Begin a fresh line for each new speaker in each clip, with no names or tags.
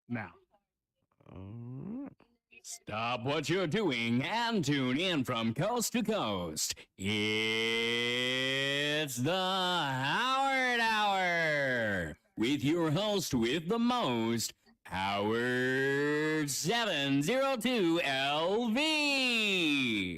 Now,
Uh,
Stop what you're doing and tune in from coast to coast. It's the Howard Hour with your host with the most, Howard 702 LV.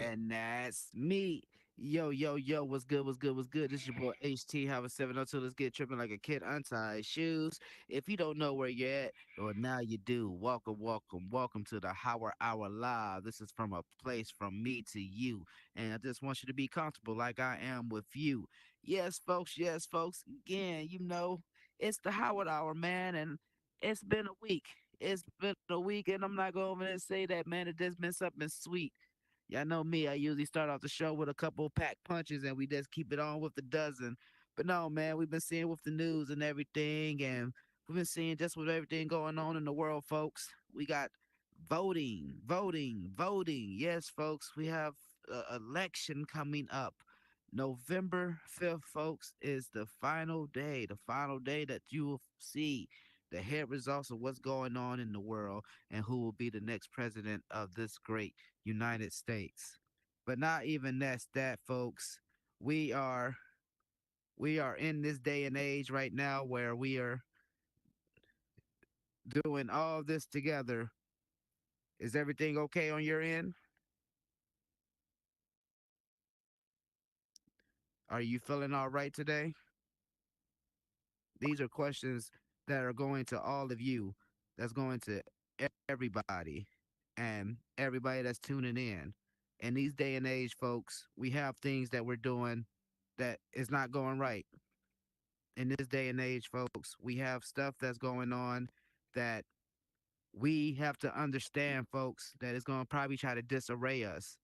and that's me. Yo, yo, yo, what's good, what's good, what's good? This is your boy HT, Howard 702. Let's get tripping like a kid, untie his shoes. If you don't know where you're at, well, now you do. Welcome, welcome, welcome to the Howard Hour Live. This is from a place from me to you. And I just want you to be comfortable like I am with you. Yes, folks. Again, it's the Howard Hour, man, and it's been a week. It's been a week, and I'm not going to say that, man. It just been something sweet. Y'all know me. I usually start off the show with a couple of pack punches and we just keep it on with the dozen. But no, man, we've been seeing with the news and everything, and we've been seeing just with everything going on in the world, folks. We got voting. Yes, folks, we have election coming up. November 5th, folks, is the final day that you will see the head results of what's going on in the world and who will be the next president of this great United States. But not even that's that, folks. We are we are in this day and age right now where we are doing all this together. Is everything okay on your end? Are you feeling all right today? These are questions that are going to all of you. That's going to everybody and everybody that's tuning in. In these day and age, folks, we have things that we're doing that is not going right. In this day and age, folks, we have stuff that's going on that we have to understand, folks, that is going to probably try to disarray us,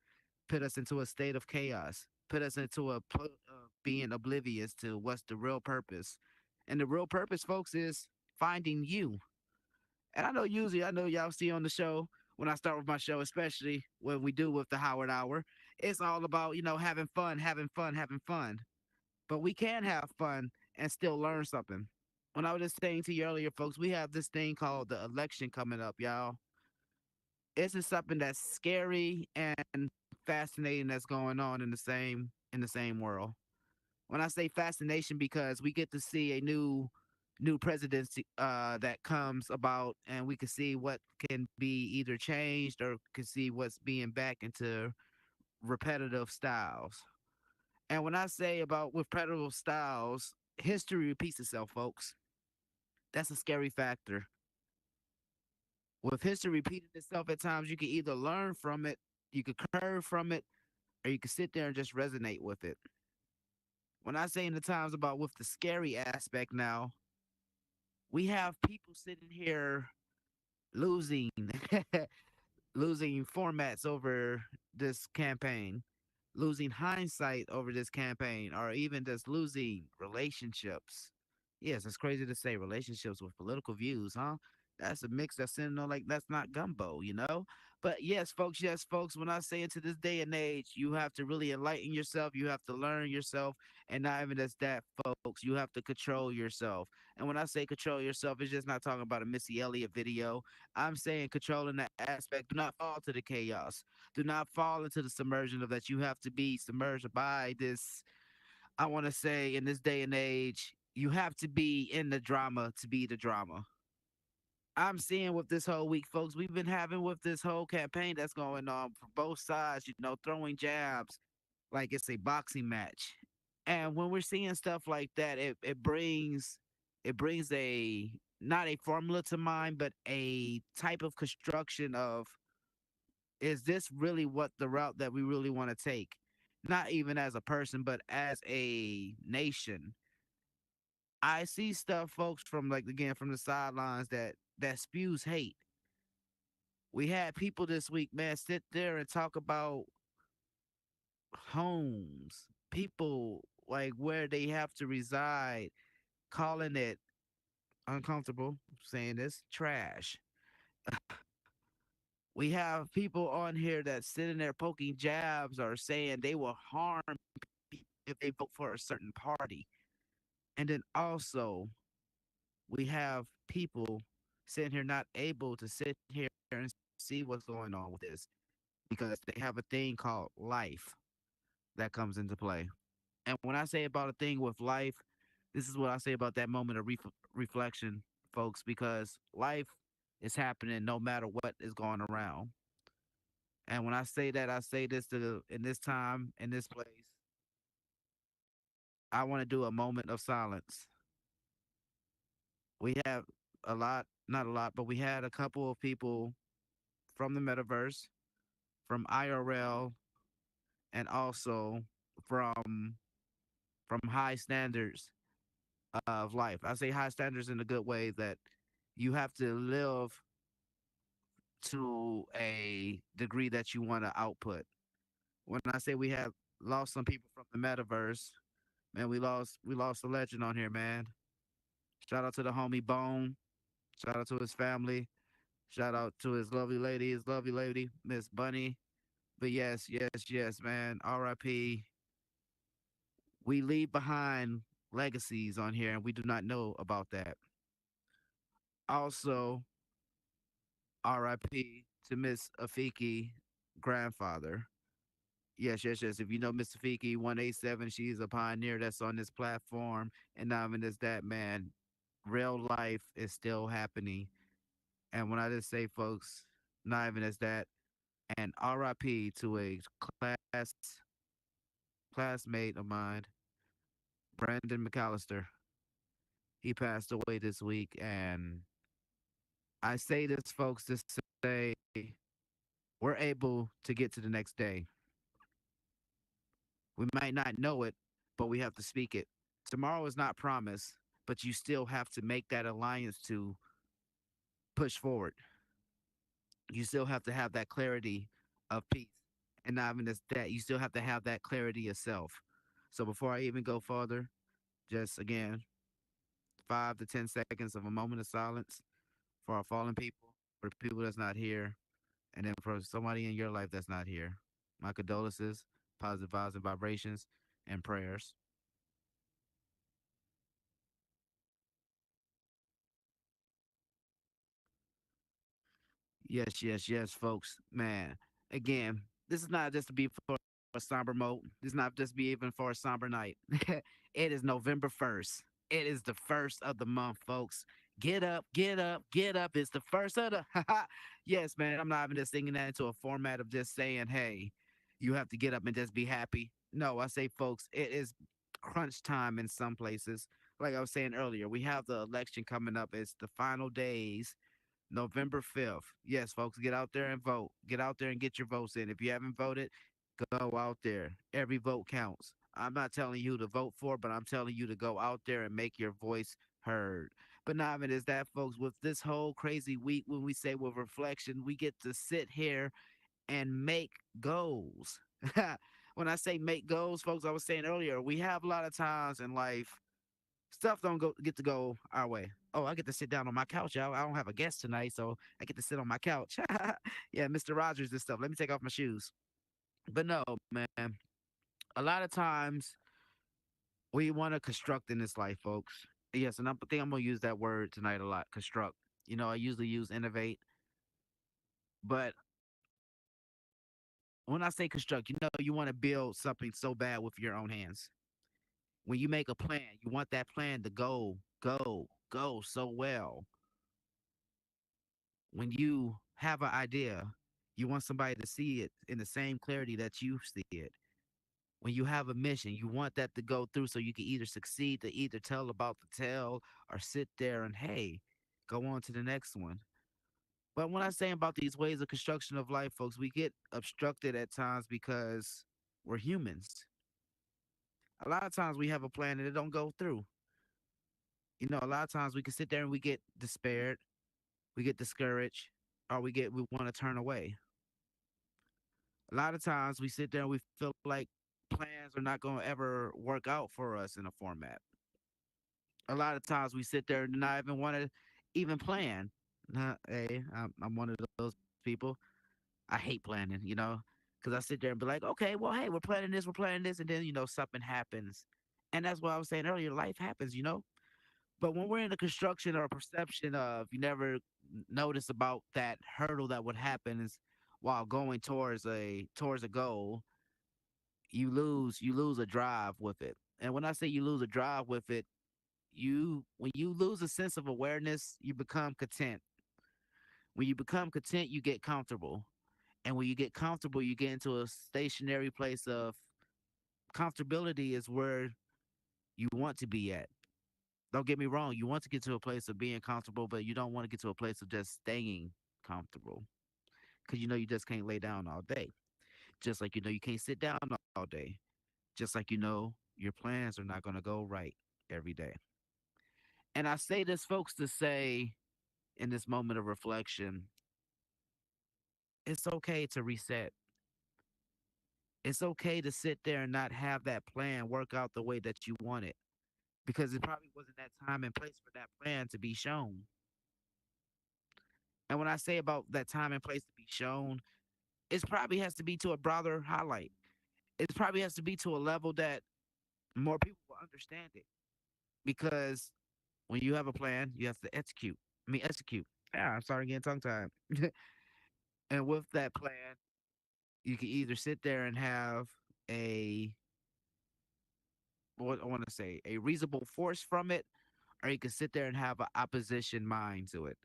put us into a state of chaos, put us into being oblivious to what's the real purpose. And the real purpose, folks, is finding you. And I know usually, I know y'all see on the show when I start with my show, especially when we do with the Howard Hour, it's all about, having fun, having fun, having fun. But we can have fun and still learn something. When I was just saying to you earlier, folks, we have this thing called the election coming up, y'all. This is something that's scary and fascinating that's going on in the same world. When I say fascination, because we get to see a new presidency that comes about, and we can see what can be either changed or can see what's being back into repetitive styles. And when I say about repetitive styles, history repeats itself, folks. That's a scary factor. With history repeating itself at times, you can either learn from it, you could curve from it, or you can sit there and just resonate with it. When I say in the times about with the scary aspect now, we have people sitting here losing losing formats over this campaign, losing hindsight over this campaign, or even just losing relationships. Yes, it's crazy to say relationships with political views, huh? That's a mix that's in like that's not gumbo. But yes, folks, when I say into this day and age, you have to really enlighten yourself, you have to learn yourself, and not even just that, folks, you have to control yourself. And when I say control yourself, it's just not talking about a Missy Elliott video. I'm saying controlling that aspect. Do not fall to the chaos. Do not fall into the submersion of that. You have to be submerged by this. I want to say in this day and age, you have to be in the drama to be the drama. I'm seeing with this whole week, folks, we've been having with this whole campaign that's going on for both sides, throwing jabs like it's a boxing match. And when we're seeing stuff like that, it brings a not a formula to mind, but a type of construction of, is this really what the route that we really want to take? Not even as a person, but as a nation. I see stuff, folks, from like again from the sidelines that spews hate. We had people this week, man, sit there and talk about homes, people like where they have to reside, calling it uncomfortable, saying this trash. We have people on here that sitting there poking jabs or saying they will harm if they vote for a certain party. And then also we have people sitting here not able to sit here and see what's going on with this because they have a thing called life that comes into play. And when I say about a thing with life, this is what I say about that moment of reflection, folks, because life is happening no matter what is going around. And when I say that, I say this to in this time, in this place, I want to do a moment of silence. We have a lot, not a lot, but we had a couple of people from the metaverse, from IRL, and also from from high standards of life. I say high standards in a good way that you have to live to a degree that you want to output. When I say we have lost some people from the metaverse, man, we lost a legend on here, man. Shout out to the homie Bone. Shout out to his family. Shout out to his lovely lady, Miss Bunny. But yes, yes, yes, man. R.I.P. We leave behind legacies on here, and we do not know about that. Also, R.I.P. to Miss Afiki grandfather. Yes, yes, yes. If you know Miss Afiki 187, she's a pioneer that's on this platform. And not even as that, man, real life is still happening. And when I just say, folks, not even as that, and RIP to a classmate of mine, Brandon McAllister. He passed away this week, and I say this, folks, to say we're able to get to the next day. We might not know it, but we have to speak it. Tomorrow is not promised, but you still have to make that alliance to push forward. You still have to have that clarity of peace. And not even just that, you still have to have that clarity yourself. So before I even go further, just again, 5 to 10 seconds of a moment of silence for our fallen people, for the people that's not here, and then for somebody in your life that's not here. My condolences, positive vibes and vibrations, and prayers. Yes, yes, yes, folks. Man, again, this is not just to be for a somber mode. This is not just be even for a somber night. It is November 1st. It is the first of the month, folks. Get up, get up, get up. It's the first of the. Yes, man. I'm not even just singing that into a format of just saying, hey, you have to get up and just be happy. No, I say, folks, it is crunch time in some places. Like I was saying earlier, we have the election coming up. It's the final days November 5th. Yes, folks, get out there and vote. Get out there and get your votes in. If you haven't voted, go out there. Every vote counts. I'm not telling you to vote for, but I'm telling you to go out there and make your voice heard. But not even is that, folks, with this whole crazy week, when we say with reflection, we get to sit here and make goals. When I say make goals, folks, I was saying earlier, we have a lot of times in life stuff don't go get to go our way. Oh, I get to sit down on my couch. I don't have a guest tonight, so I get to sit on my couch. Yeah, Mr. Rogers and stuff. Let me take off my shoes. But no, man. A lot of times we want to construct in this life, folks. Yes, and I think I'm gonna use that word tonight a lot. Construct. I usually use innovate, but when I say construct, you want to build something so bad with your own hands. When you make a plan, you want that plan to go so well. When you have an idea, you want somebody to see it in the same clarity that you see it. When you have a mission, you want that to go through so you can either succeed to either tell about the tale or sit there and, hey, go on to the next one. But when I say about these ways of construction of life, folks, we get obstructed at times because we're humans. A lot of times we have a plan and it don't go through. A lot of times we can sit there and we get despaired, we get discouraged, or we want to turn away. A lot of times we sit there and we feel like plans are not going to ever work out for us in a format. A lot of times we sit there and not even want to even plan. Hey, I'm one of those people. I hate planning, because I sit there and be like, okay, well, hey, we're planning this, and then something happens, and that's what I was saying earlier. Life happens. But when we're in the construction or perception of you never notice about that hurdle that would happen is while going towards a goal, you lose a drive with it. And when I say you lose a drive with it, you when you lose a sense of awareness, you become content. When you become content, you get comfortable. And when you get comfortable, you get into a stationary place of comfortability is where you want to be at. Don't get me wrong, you want to get to a place of being comfortable, but you don't want to get to a place of just staying comfortable. Because you know you just can't lay down all day. Just like you know you can't sit down all day. Just like you know your plans are not going to go right every day. And I say this, folks, to say in this moment of reflection, it's okay to reset. It's okay to sit there and not have that plan work out the way that you want it because it probably wasn't that time and place for that plan to be shown. And when I say about that time and place to be shown, it probably has to be to a broader highlight. It probably has to be to a level that more people will understand it. Because when you have a plan, you have to execute. Execute. Yeah, I'm sorry, getting tongue tied. And with that plan, you can either sit there and have a what I want to say a reasonable force from it, or you can sit there and have an opposition mind to it.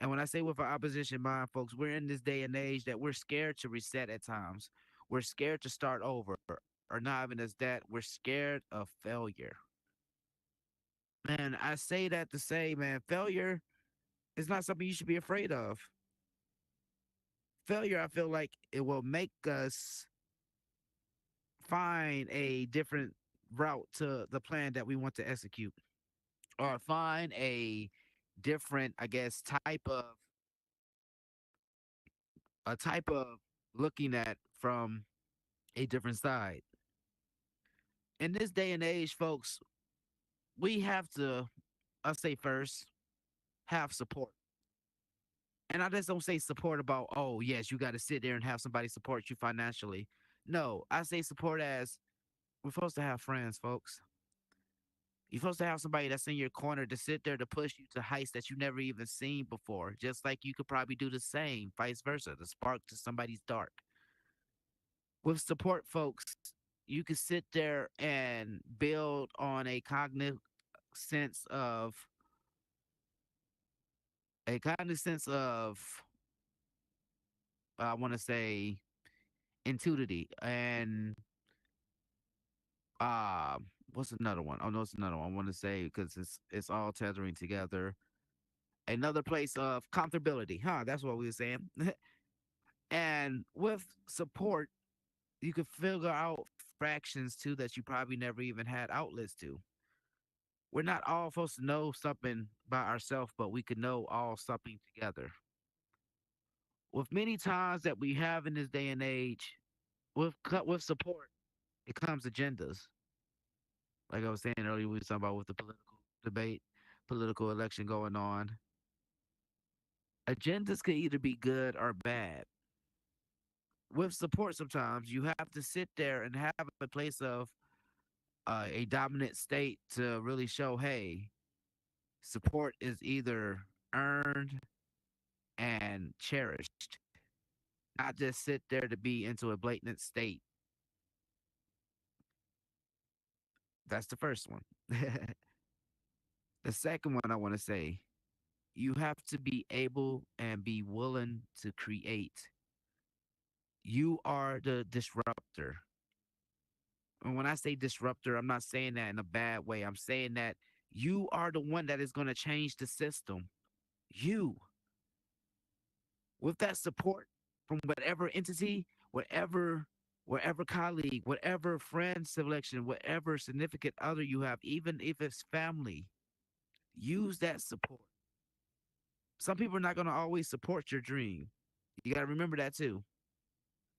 And when I say with an opposition mind, folks, we're in this day and age that we're scared to reset at times. We're scared to start over, or not even as that, we're scared of failure. Man, I say that to say, man, failure is not something you should be afraid of. Failure, I feel like it will make us find a different route to the plan that we want to execute, or find a different, I guess, type of looking at from a different side. In this day and age, folks, we have to, I say first, have support. And I just don't say support about, oh, yes, you got to sit there and have somebody support you financially. No, I say support as we're supposed to have friends, folks. You're supposed to have somebody that's in your corner to sit there to push you to heights that you never even seen before. Just like you could probably do the same, vice versa, the spark to somebody's dark. With support, folks, you can sit there and build on sense of a cognitive sense of I want to say intuitivity and uh what's another one? Oh no, it's another one I want to say because it's all tethering together. Another place of comfortability, huh? That's what we were saying. And with support, you can figure out fractions too that you probably never even had outlets to. We're not all supposed to know something by ourselves, but we can know all something together. With many times that we have in this day and age, with support, it comes agendas. Like I was saying earlier, we were talking about with the political debate, political election going on. Agendas could either be good or bad. With support, sometimes you have to sit there and have a place of a dominant state to really show, hey, support is either earned and cherished, not just sit there to be into a blatant state. That's the first one. The second one I want to say, you have to be able and be willing to create. You are the disruptor. And when I say disruptor, I'm not saying that in a bad way. I'm saying that you are the one that is going to change the system. You, with that support from whatever entity, whatever colleague, whatever friend selection, whatever significant other you have, even if it's family, use that support. Some people are not going to always support your dream. You got to remember that too.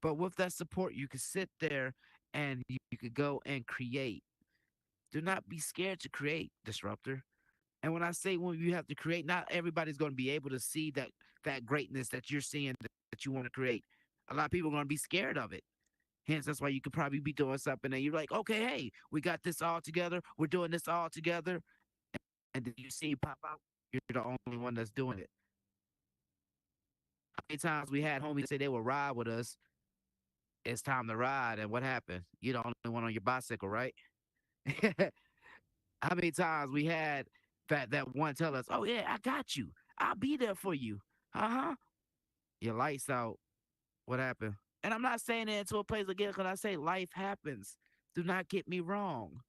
But with that support, you can sit there and you could go and create. Do not be scared to create, disruptor. And when I say when you have to create, not everybody's going to be able to see that greatness that you're seeing that you want to create. A lot of people are going to be scared of it. Hence, that's why you could probably be doing something and you're like, okay, hey, we got this all together. We're doing this all together. And then you see it pop out. You're the only one that's doing it. many times we had homies say they would ride with us? It's time to ride, and what happened? You're the only one on your bicycle, right? How many times we had that one tell us, "Oh yeah, I got you. I'll be there for you." Uh huh. Your lights out. What happened? And I'm not saying it into a place again because I say life happens. Do not get me wrong.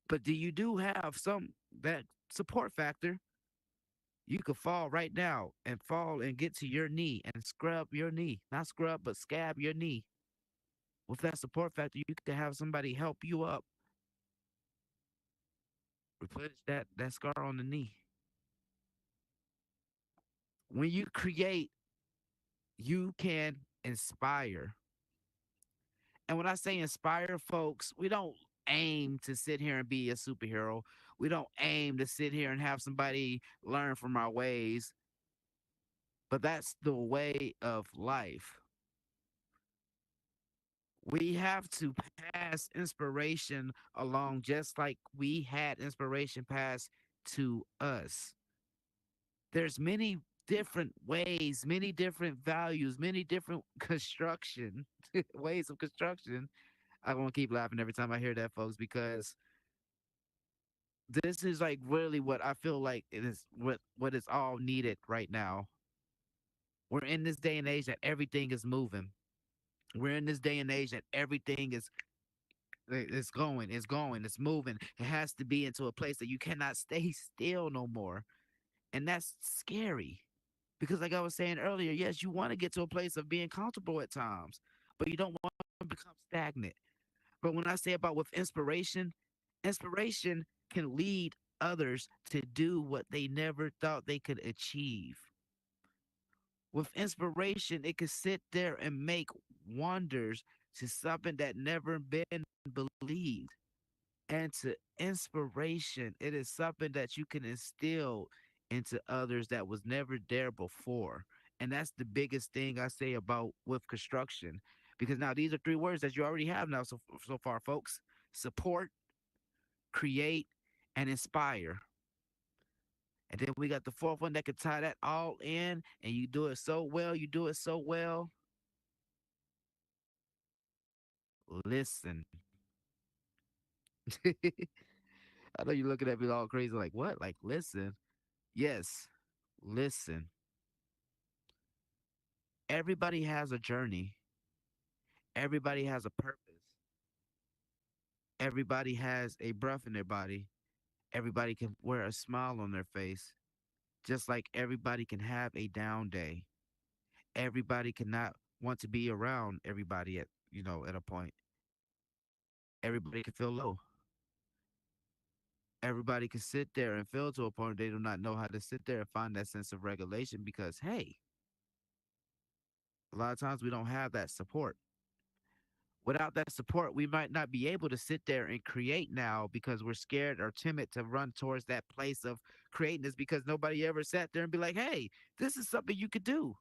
But do you do have some that support factor? You could fall right now and fall and get to your knee and scrub your knee. Not scrub, but scab your knee. With that support factor, you could have somebody help you up, replenish that scar on the knee. When you create, you can inspire. And when I say inspire, folks, we don't aim to sit here and be a superhero. We don't aim to sit here and have somebody learn from our ways, but that's the way of life. We have to pass inspiration along just like we had inspiration passed to us. There's many different ways, many different values, many different construction ways of construction. I want to keep laughing every time I hear that, folks, because this is like really what I feel like it is what is all needed right now. We're in this day and age that everything is moving. We're in this day and age that everything is it's moving. It has to be into a place that you cannot stay still no more. And that's scary. Because like I was saying earlier, yes, you want to get to a place of being comfortable at times, but you don't want to become stagnant. But when I say about with inspiration, inspiration can lead others to do what they never thought they could achieve. With inspiration, it can sit there and make wonders to something that never been believed. And to inspiration, it is something that you can instill into others that was never there before. And that's the biggest thing I say about with construction. Because now these are three words that you already have now so far, folks. Support, create, and inspire. And then we got the fourth one that can tie that all in, and you do it so well. You do it so well. Listen. I know you're looking at me all crazy, like what? Like listen. Yes, listen. Everybody has a journey. Everybody has a purpose. Everybody has a breath in their body. Everybody can wear a smile on their face. Just like everybody can have a down day. Everybody cannot want to be around everybody at a point. Everybody can feel low. Everybody can sit there and feel to a point they do not know how to sit there and find that sense of regulation because hey, a lot of times we don't have that support. Without that support, we might not be able to sit there and create now because we're scared or timid to run towards that place of creating this because nobody ever sat there and be like, hey, this is something you could do.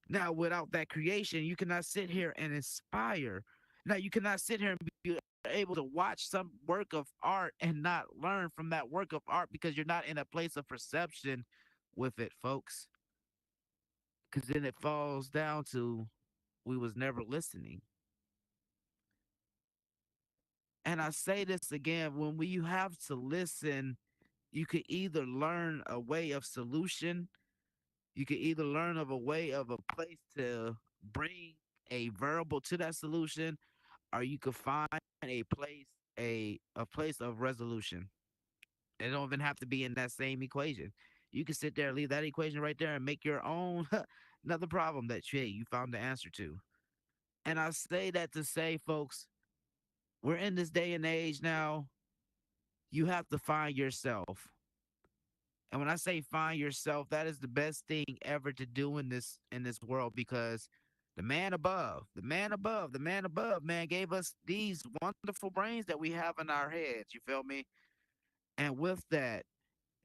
Now, without that creation, you cannot sit here and inspire. Now, you cannot sit here and be able to watch some work of art and not learn from that work of art because you're not in a place of perception with it, folks. Because then it falls down to we was never listening. And I say this again, when you have to listen, you could either learn a way of solution, you could either learn of a way of a place to bring a variable to that solution, or you could find a place of resolution. It don't even have to be in that same equation. You can sit there, leave that equation right there, and make your own another problem that you found the answer to. And I say that to say, folks, we're in this day and age now. You have to find yourself. And when I say find yourself, that is the best thing ever to do in this world because the man above, the man above, the man above, man gave us these wonderful brains that we have in our heads. You feel me? And with that,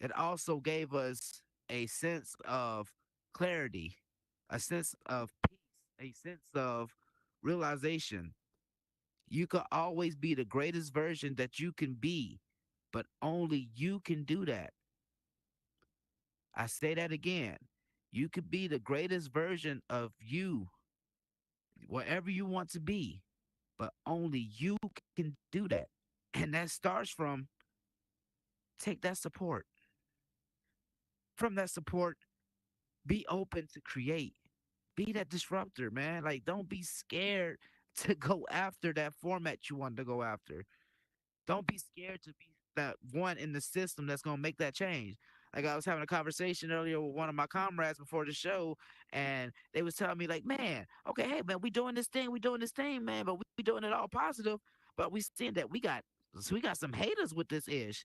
it also gave us a sense of clarity, a sense of peace, a sense of realization. You could always be the greatest version that you can be, but only you can do that. I say that again. You could be the greatest version of you, whatever you want to be, but only you can do that. And that starts from take that support. From that support, be open to create. Be that disruptor, man. Like, don't be scared to go after that format you want to go after. Don't be scared to be that one in the system that's gonna make that change. Like I was having a conversation earlier with one of my comrades before the show, and they was telling me like, man, okay, hey man, we doing this thing, man, but we doing it all positive, but we seeing that we got some haters with this ish,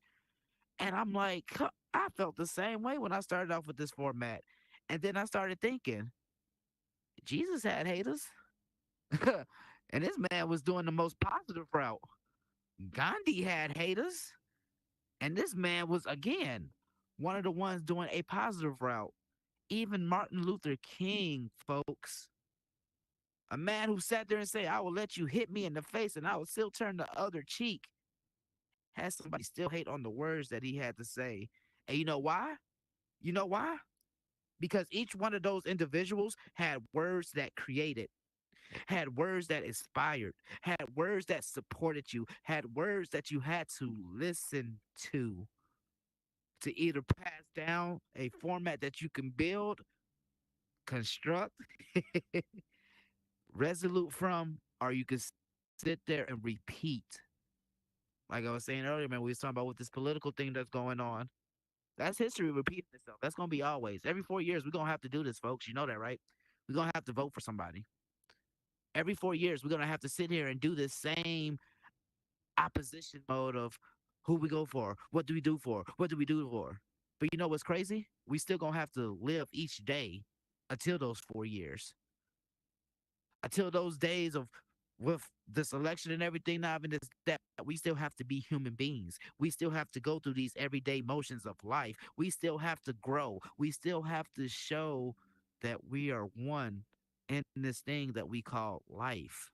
and I'm like, huh, I felt the same way when I started off with this format, and then I started thinking, Jesus had haters, and this man was doing the most positive route. Gandhi had haters. And this man was, again, one of the ones doing a positive route. Even Martin Luther King, folks, a man who sat there and said, I will let you hit me in the face and I will still turn the other cheek, has somebody still hate on the words that he had to say. And you know why? You know why? Because each one of those individuals had words that created, had words that inspired, had words that supported you, had words that you had to listen to either pass down a format that you can build, construct, resolute from, or you can sit there and repeat. Like I was saying earlier, man, we was talking about with this political thing that's going on. That's history repeating itself. That's gonna be always. Every 4 years, we're gonna have to do this, folks. You know that, right? We're gonna have to vote for somebody. Every 4 years, we're gonna have to sit here and do this same opposition mode of who we go for, what do we do for, what do we do for. But you know what's crazy? We still gonna have to live each day until those 4 years, until those days of with this election and everything. Not even this that we still have to be human beings. We still have to go through these everyday motions of life. We still have to grow. We still have to show that we are one in this thing that we call life.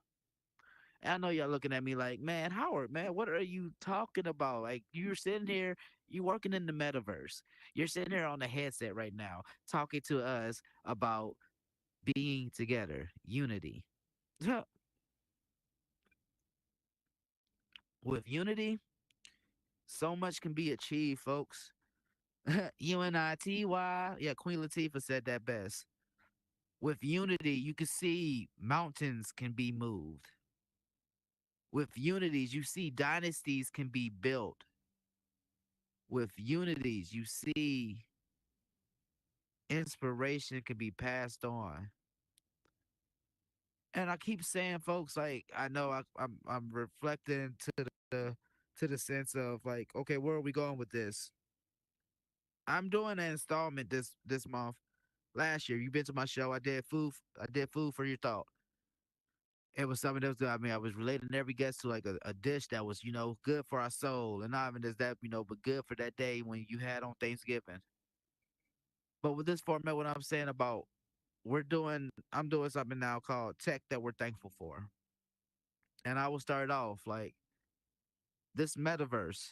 And I know y'all looking at me like, man, Howard, man, what are you talking about? Like, you're sitting here, you working in the metaverse. You're sitting here on the headset right now, talking to us about being together, unity. With unity, so much can be achieved, folks. UNITY. Yeah, Queen Latifah said that best. With unity, you can see mountains can be moved. With unities, you see dynasties can be built. With unities, you see inspiration can be passed on. And I keep saying, folks, like I know I'm reflecting to the sense of like, okay, where are we going with this? I'm doing an installment this month. Last year, you've been to my show. I did food for your thought. It was something that was, I mean, I was relating every guest to like a dish that was, good for our soul. And not even just that, but good for that day when you had on Thanksgiving. But with this format, what I'm saying about I'm doing something now called Tech That We're Thankful For. And I will start off like this metaverse,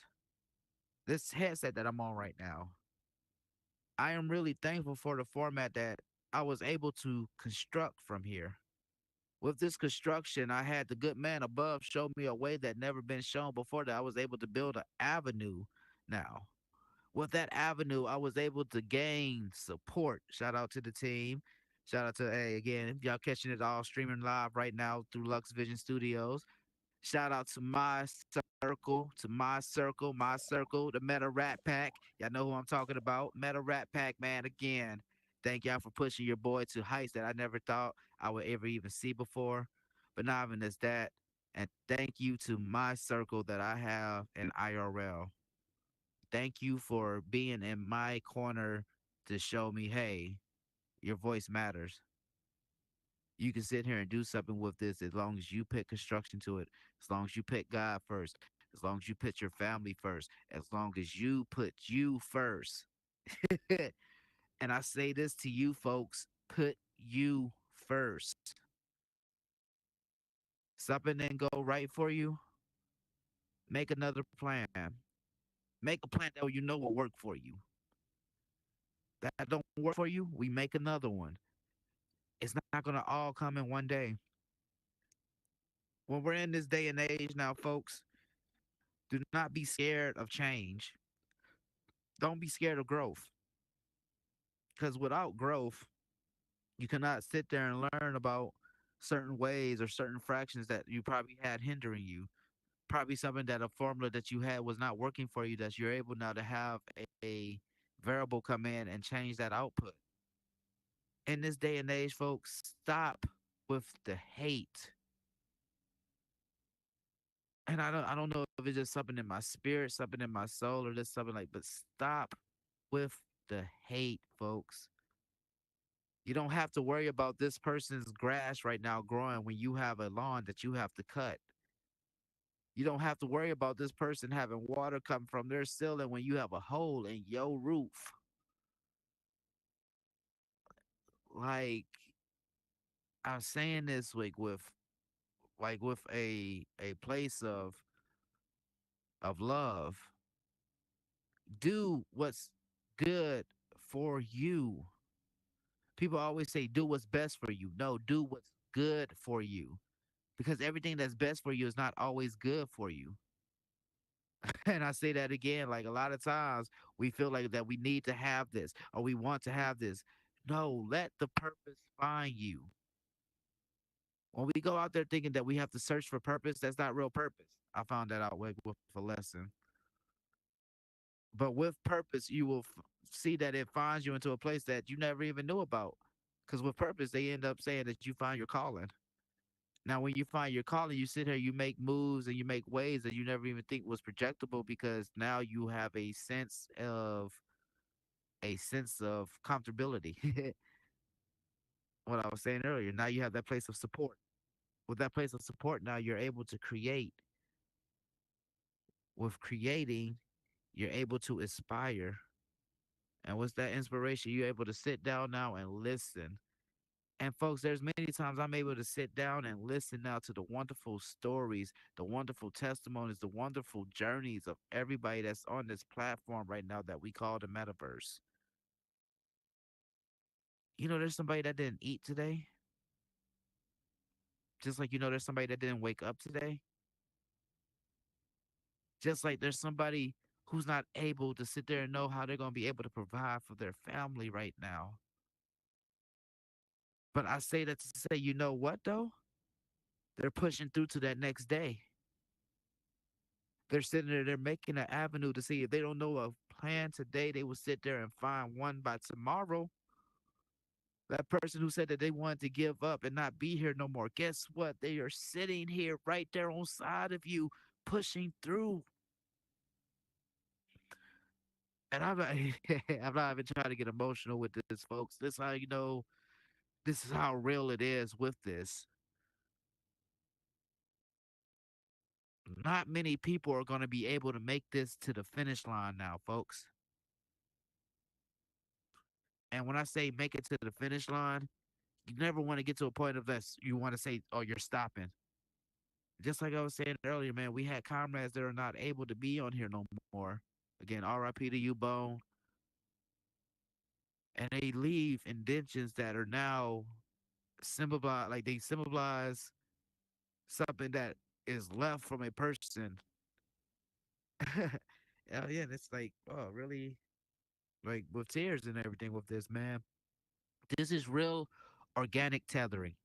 this headset that I'm on right now. I am really thankful for the format that I was able to construct from here. With this construction, I had the good man above show me a way that never been shown before, that I was able to build an avenue now. With that avenue, I was able to gain support. Shout out to the team. Shout out to, hey, again, if y'all catching it all streaming live right now through Lux Vision Studios. Shout out to my circle, the Meta Rat Pack. Y'all know who I'm talking about. Meta Rat Pack, man, again. Thank y'all for pushing your boy to heights that I never thought I would ever even see before. But not even as that. And thank you to my circle that I have in IRL. Thank you for being in my corner to show me, hey, your voice matters. You can sit here and do something with this as long as you put construction to it, as long as you put God first, as long as you put your family first, as long as you put you first. And I say this to you folks, put you first. Something didn't go right for you, make another plan. Make a plan that you know will work for you. That don't work for you, we make another one. It's not going to all come in one day. When we're in this day and age now, folks, do not be scared of change. Don't be scared of growth. Because without growth, you cannot sit there and learn about certain ways or certain fractions that you probably had hindering you. Probably something that a formula that you had was not working for you, that you're able now to have a variable come in and change that output. In this day and age, folks, stop with the hate. And I don't know if it's just something in my spirit, something in my soul, or just something like, but stop with the hate, folks. You don't have to worry about this person's grass right now growing when you have a lawn that you have to cut. You don't have to worry about this person having water come from their ceiling when you have a hole in your roof. Like, I'm saying this with a place of love. Do what's good for you. People always say do what's best for you. No, do what's good for you. Because everything that's best for you is not always good for you. And I say that again, like a lot of times we feel like that we need to have this or we want to have this. No, let the purpose find you. When we go out there thinking that we have to search for purpose, that's not real purpose. I found that out with a lesson. But with purpose, you will see that it finds you into a place that you never even knew about. Because with purpose, they end up saying that you find your calling. Now, when you find your calling, you sit here, you make moves and you make ways that you never even think was projectable because now you have a sense of comfortability. What I was saying earlier, now you have that place of support. With that place of support, now you're able to create. With creating, you're able to inspire. And with that inspiration, you're able to sit down now and listen. And folks, there's many times I'm able to sit down and listen now to the wonderful stories, the wonderful testimonies, the wonderful journeys of everybody that's on this platform right now that we call the metaverse. There's somebody that didn't eat today, just like there's somebody that didn't wake up today, just like there's somebody who's not able to sit there and know how they're going to be able to provide for their family right now. But I say that to say, you know what though? They're pushing through to that next day. They're sitting there, they're making an avenue to see if they don't know a plan today, they will sit there and find one by tomorrow. That person who said that they wanted to give up and not be here no more, guess what? They are sitting here right there on side of you, pushing through. And I'm not, I'm not even trying to get emotional with this, folks. This is how you know this is how real it is with this. Not many people are going to be able to make this to the finish line now, folks. And when I say make it to the finish line, you never want to get to a point of this. You want to say, oh, you're stopping. Just like I was saying earlier, man, we had comrades that are not able to be on here no more. Again, RIP to you, Bone. And they leave indentions that are now symbolize, like they symbolize something that is left from a person. Yeah, and it's like, oh, really? Like with tears and everything with this, man. This is real organic tethering.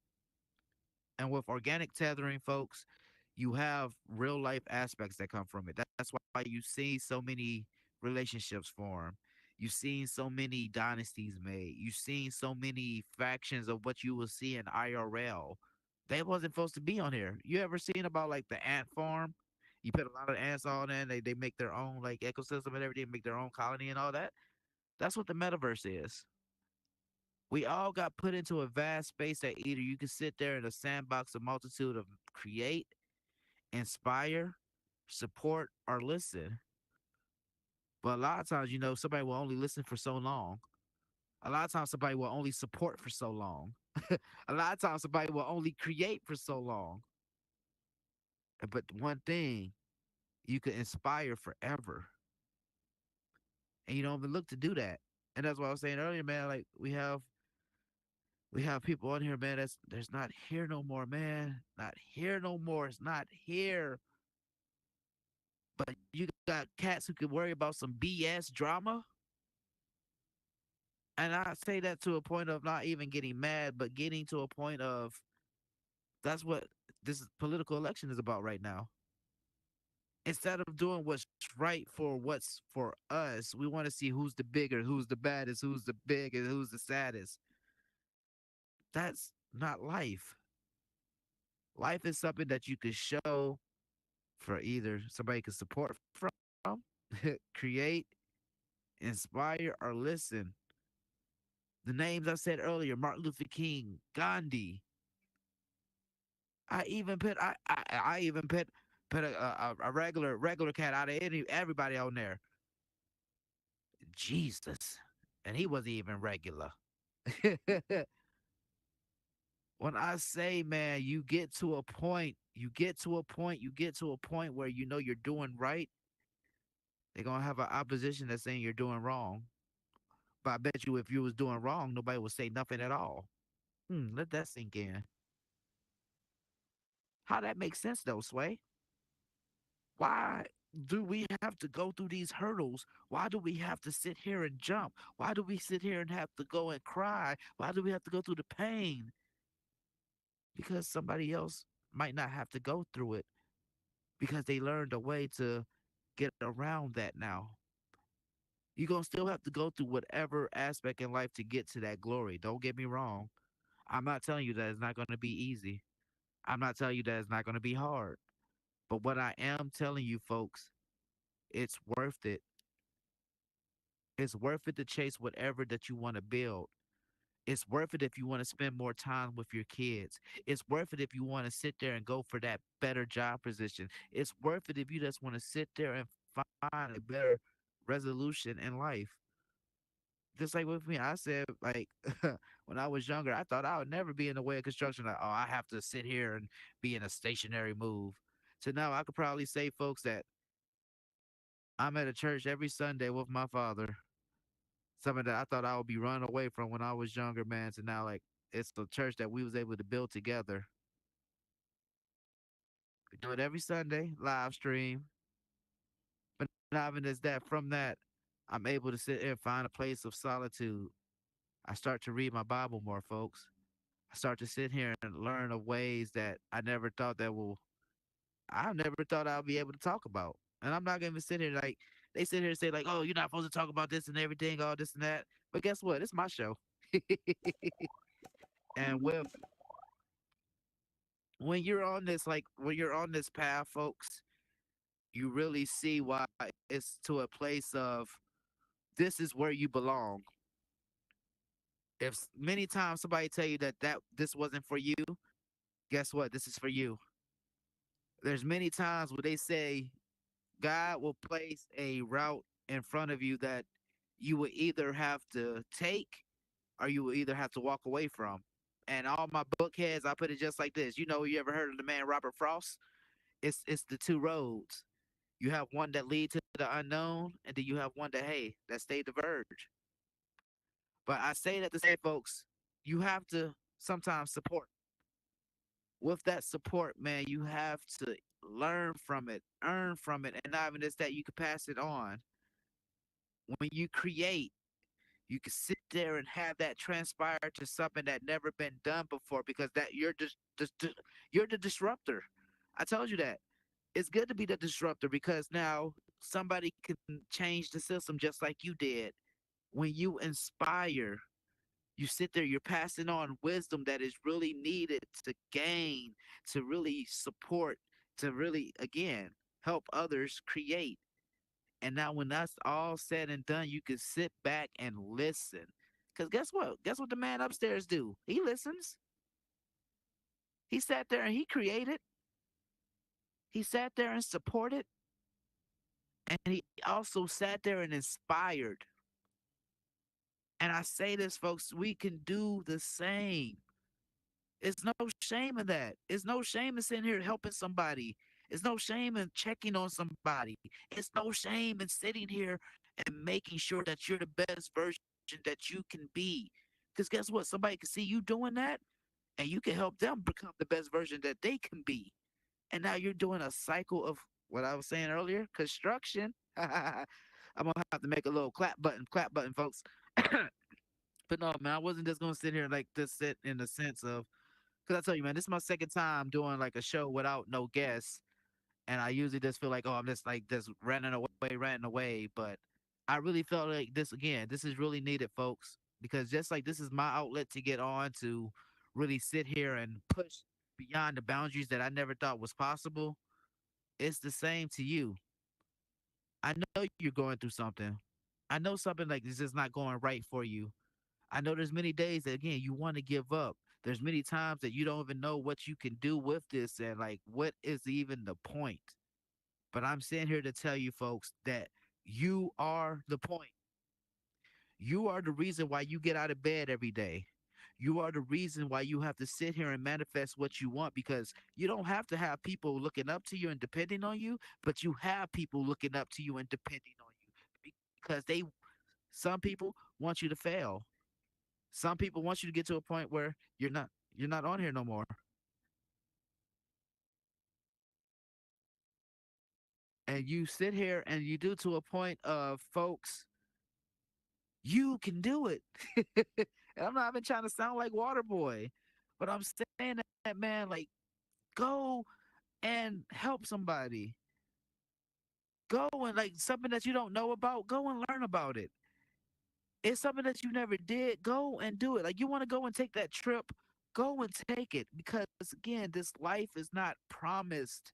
And with organic tethering, folks, you have real life aspects that come from it. That's why you see so many relationships form. You've seen so many dynasties made. You've seen so many factions of what you will see in IRL. They wasn't supposed to be on here. You ever seen about like the ant farm? You put a lot of ants on there, and they make their own like ecosystem and everything, make their own colony and all that. That's what the metaverse is. We all got put into a vast space that either you can sit there in a sandbox, a multitude of create, inspire, support, or listen. But a lot of times, somebody will only listen for so long. A lot of times, somebody will only support for so long. A lot of times, somebody will only create for so long. But one thing, you can inspire forever. And you don't even look to do that. And that's what I was saying earlier, man. Like we have people on here, man. There's not here no more, man. Not here no more. It's not here. But you got cats who could worry about some BS drama. And I say that to a point of not even getting mad, but getting to a point of that's what political election is about right now. Instead of doing what's right for what's for us, we want to see who's the bigger, who's the baddest, who's the biggest, who's the saddest. That's not life. Life is something that you can show for either somebody can support from, create, inspire, or listen. The names I said earlier: Martin Luther King, Gandhi. I even put a regular cat out of everybody on there. Jesus, and he wasn't even regular. When I say, man, you get to a point where you know you're doing right. They're gonna have an opposition that's saying you're doing wrong. But I bet you if you was doing wrong, nobody would say nothing at all. Let that sink in. How that makes sense though, Sway? Why do we have to go through these hurdles? Why do we have to sit here and jump? Why do we sit here and have to go and cry? Why do we have to go through the pain? Because somebody else might not have to go through it because they learned a way to get around that now. You're going to still have to go through whatever aspect in life to get to that glory. Don't get me wrong. I'm not telling you that it's not going to be easy. I'm not telling you that it's not going to be hard. But what I am telling you, folks, it's worth it. It's worth it to chase whatever that you want to build. It's worth it if you want to spend more time with your kids. It's worth it if you want to sit there and go for that better job position. It's worth it if you just want to sit there and find a better resolution in life. Just like with me, I said, like, when I was younger, I thought I would never be in the way of construction. Like, oh, I have to sit here and be in a stationary move. So now I could probably say, folks, that I'm at a church every Sunday with my father. Something that I thought I would be running away from when I was younger, man. So now, like, it's the church that we was able to build together. We do it every Sunday, live stream. But not even as that, from that, I'm able to sit and find a place of solitude. I start to read my Bible more, folks. I start to sit here and learn of ways that I never thought I'd be able to talk about. And I'm not gonna sit here like they sit here and say like, oh, you're not supposed to talk about this and everything, all this and that. But guess what? It's my show. And when you're on this when you're on this path, folks, you really see why it's to a place of this is where you belong. If many times somebody tell you that this wasn't for you, guess what? This is for you. There's many times where they say God will place a route in front of you that you will either have to take or you will either have to walk away from. And all my book heads, I put it just like this. You know, you ever heard of the man Robert Frost? It's the two roads. You have one that lead to the unknown, and then you have one that that stay the verge. But I say that to say, folks, you have to sometimes support. With that support, man, you have to learn from it, earn from it, and not even just that, you can pass it on. When you create, you can sit there and have that transpire to something that never been done before because that you're the disruptor. I told you that. It's good to be the disruptor because now somebody can change the system just like you did. When you inspire, you sit there, you're passing on wisdom that is really needed to gain, to really support, to really, again, help others create. And now, when that's all said and done, you can sit back and listen. Because guess what? Guess what the man upstairs do? He listens. He sat there and he created. He sat there and supported. And he also sat there and inspired. And I say this, folks, we can do the same. It's no shame in that. It's no shame in sitting here helping somebody. It's no shame in checking on somebody. It's no shame in sitting here and making sure that you're the best version that you can be. Because guess what? Somebody can see you doing that, and you can help them become the best version that they can be. And now you're doing a cycle of what I was saying earlier, construction. I'm gonna have to make a little clap button, folks. But no, man, I wasn't just gonna sit here and like just sit in the sense of, because I tell you, man, this is my second time doing like a show without no guests, and I usually just feel like, oh, I'm just like just ranting away. But I really felt like this again. This is really needed, folks, because just like this is my outlet to get on to really sit here and push beyond the boundaries that I never thought was possible. It's the same to you. I know you're going through something. I know something like this is not going right for you. I know there's many days that again you want to give up. There's many times that you don't even know what you can do with this and like what is even the point. But I'm sitting here to tell you folks that you are the point. You are the reason why you get out of bed every day. You are the reason why you have to sit here and manifest what you want, because you don't have to have people looking up to you and depending on you, but you have people looking up to you and depending on you because some people want you to fail. Some people want you to get to a point where you're not on here no more. And you sit here and you do to a point of folks, you can do it. And I'm not even trying to sound like Waterboy, but I'm saying that, man, like, go and help somebody. Go and like something that you don't know about, go and learn about it. It's something that you never did, go and do it. Like you want to go and take that trip, go and take it. Because again, this life is not promised.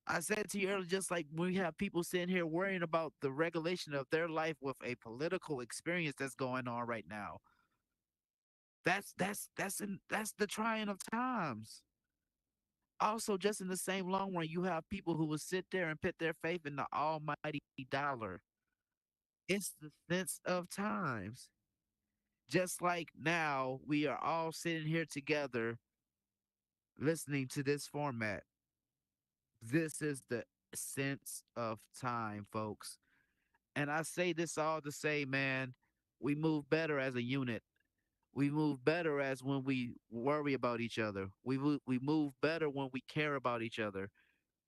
I said to you earlier, just like we have people sitting here worrying about the regulation of their life with a political experience that's going on right now. That's the trying of times. Also, just in the same long run, you have people who will sit there and put their faith in the almighty dollar. It's the sense of times. Just like now, we are all sitting here together listening to this format. This is the sense of time, folks. And I say this all to say, man, we move better as a unit. We move better as when we worry about each other. We move better when we care about each other.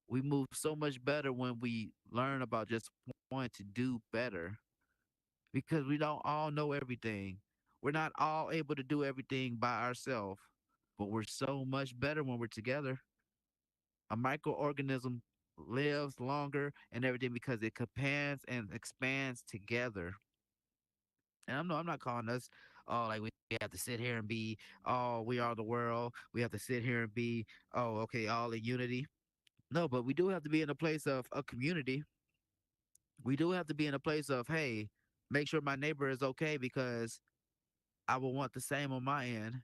We move so much better when we learn about just wanting to do better, because we don't all know everything. We're not all able to do everything by ourselves, but we're so much better when we're together. A microorganism lives longer and everything because it compands and expands together. And I'm not calling us, oh, like we have to sit here and be, oh, we are the world. We have to sit here and be, oh, okay, all in unity. No, but we do have to be in a place of a community. We do have to be in a place of, hey, make sure my neighbor is okay because I will want the same on my end.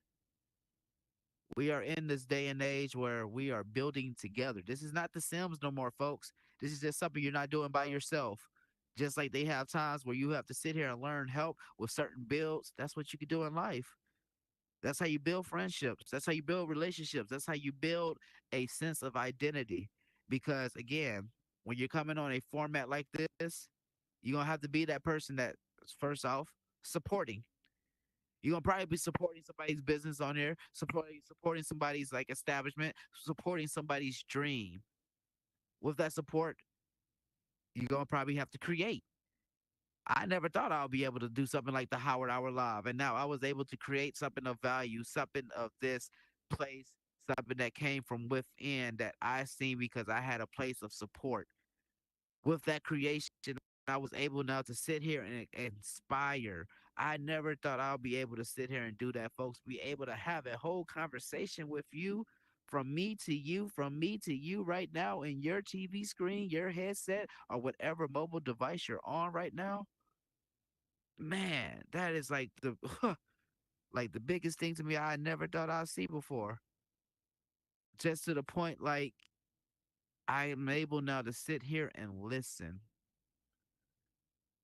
We are in this day and age where we are building together. This is not The Sims no more, folks. This is just something you're not doing by yourself. Just like they have times where you have to sit here and learn help with certain builds. That's what you can do in life. That's how you build friendships. That's how you build relationships. That's how you build a sense of identity. Because again, when you're coming on a format like this, you're gonna have to be that person that first off supporting. You're gonna probably be supporting somebody's business on here, supporting somebody's like establishment, supporting somebody's dream. With that support, you're gonna probably have to create. I never thought I'll be able to do something like the Howard Hour Live, and now I was able to create something of value, something of this place, something that came from within that I seen because I had a place of support. With that creation, I was able now to sit here and inspire. I never thought I'll be able to sit here and do that, folks. Be able to have a whole conversation with you, from me to you right now in your TV screen, your headset, or whatever mobile device you're on right now. Man, that is like the like the biggest thing to me I never thought I'd see before. Just to the point like I am able now to sit here and listen.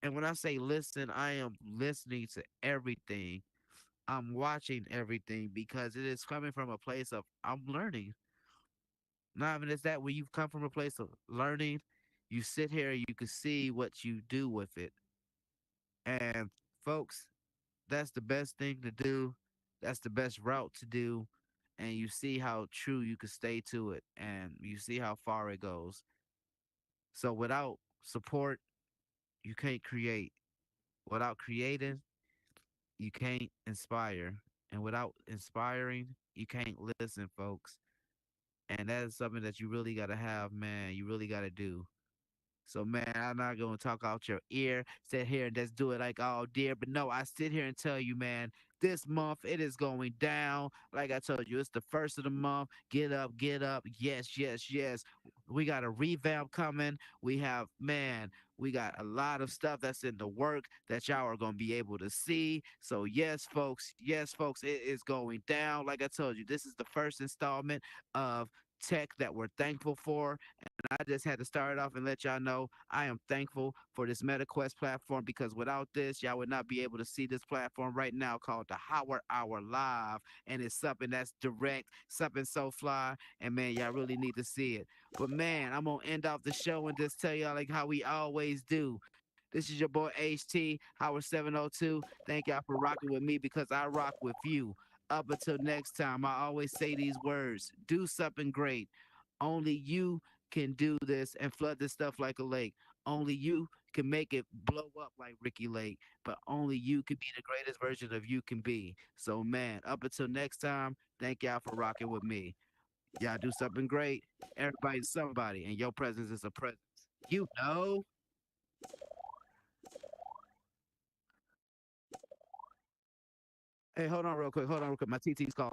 And when I say listen, I am listening to everything. I'm watching everything because it is coming from a place of I'm learning. Not even is that when you've come from a place of learning, you sit here, you can see what you do with it. And folks, that's the best thing to do. That's the best route to do. And you see how true you can stay to it, and you see how far it goes. So without support, you can't create. Without creating, you can't inspire. And without inspiring, you can't listen, folks. And that is something that you really got to have, man. You really got to do. So man, I'm not gonna talk out your ear, sit here and just do it like oh dear. But no, I sit here and tell you, man, this month it is going down. Like I told you, it's the first of the month. Get up, get up. Yes, yes, yes. We got a revamp coming. We have, man, we got a lot of stuff that's in the work that y'all are gonna be able to see. So yes, folks, it is going down. Like I told you, this is the first installment of tech that we're thankful for. I just had to start off and let y'all know I am thankful for this MetaQuest platform because without this, y'all would not be able to see this platform right now called the Howard Hour Live. And it's something that's direct, something so fly. And man, y'all really need to see it. But man, I'm going to end off the show and just tell y'all like how we always do. This is your boy HT, Howard 702. Thank y'all for rocking with me because I rock with you. Up until next time, I always say these words do something great. Only you can do this and flood this stuff like a lake. Only you can make it blow up like Ricky Lake, but only you can be the greatest version of you can be. So, man, up until next time, thank y'all for rocking with me. Y'all do something great. Everybody's somebody, and your presence is a presence. You know. Hey, hold on real quick. Hold on real quick. My TT's calling.